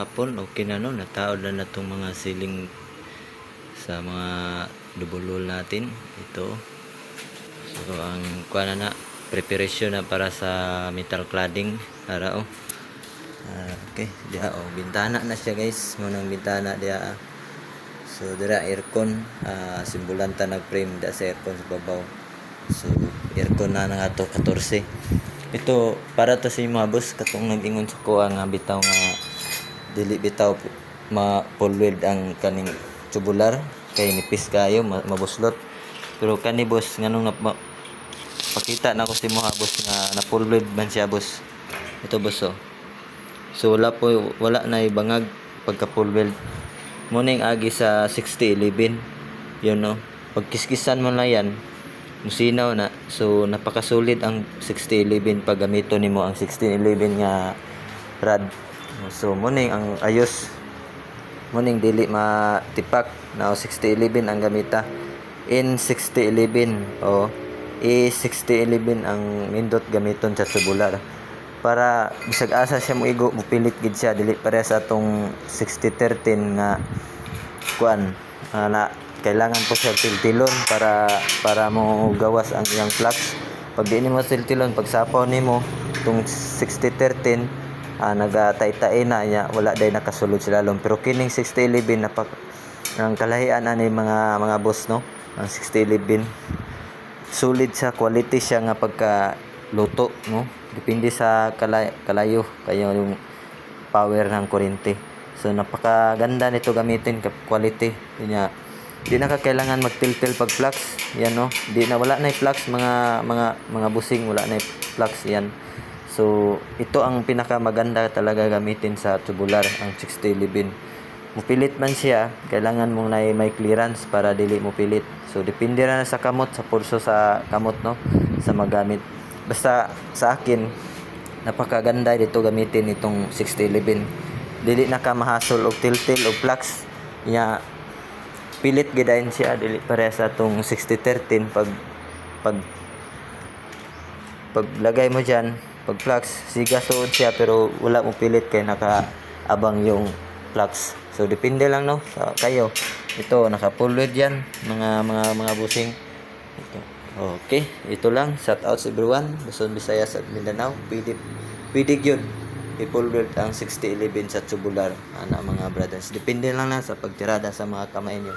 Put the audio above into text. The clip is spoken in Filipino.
hapon okay na no, nataod na itong mga siling sa mga double wall natin. Ito, so ang kuha na preparation na para sa metal cladding para okay dia bintana na siya guys, munang bintana dia. So dira aircon, simbulanta nag frame da sa aircon sa babaw. So aircon na nga to 14. Ito para to sa mga boss katong nag-ingon sa kuha nga bitaw nga dili bitaw ma-polluted ang kaning tubular kay nipis kayo mabuslot. Pero kani boss nganong pakita na ko si mga boss nga na-polluted man siya boss. Ito boss so wala na ibangag pagka polluted. Muning agi sa 6011 yun no, pagkiskisan mo na yan musinaw na. So napakasulit ang 6011 pag gamiton nimo ang 1611 nga rad. So muning ang ayos, muning dili matipak na 6011 ang gamita. In 6011 E6011 ang nindot gamiton sa tubular para bisag asa siya moigo mupilit gid siya, dili pareha sa atong 6013 nga kuan na kailangan po siya tiltilon para mo gawas ang iyang flux. Pag di nimo tiltilon, pag sapaw nimo tong 6013 nagatay-tay na nya, wala day nakasulod sila long. Pero kining 6011 ang kalahian ani mga boss no, ang 6011 solid sa quality siya nga pagka luto no, depende sa kalayo kayo yung power ng kuryente. So napakaganda nito gamitin ka quality niya. Di na ka kailangan magtiltil pag flux yan no, di na wala na flux mga busing, wala na flux yan. So ito ang pinakamaganda talaga gamitin sa tubular, ang 6011. Mupilit man siya, kailangan mong may clearance para dili mo pilit. So depende na sa kamot, sa pulso sa kamot no, sa magamit. Basta sa akin napakaganda dito gamitin itong 6011. Dili na ka mahasol og tiltil og flux nya, pilit gidayon siya, dili pareha sa tong 6013 paglagay mo diyan pag flux siga suod siya pero wala mo pilit kay nakaabang yung flux. So depende lang no sa kayo. Ito naka-polluted yan mga busing. Ito. Okay, ito lang. Shout out sa everyone. Luzon, Visayas at Mindanao. Pwede yun i-polluted ang 6011 sa tubular mga brothers. Depende lang sa pagtirada sa mga kamay nyo.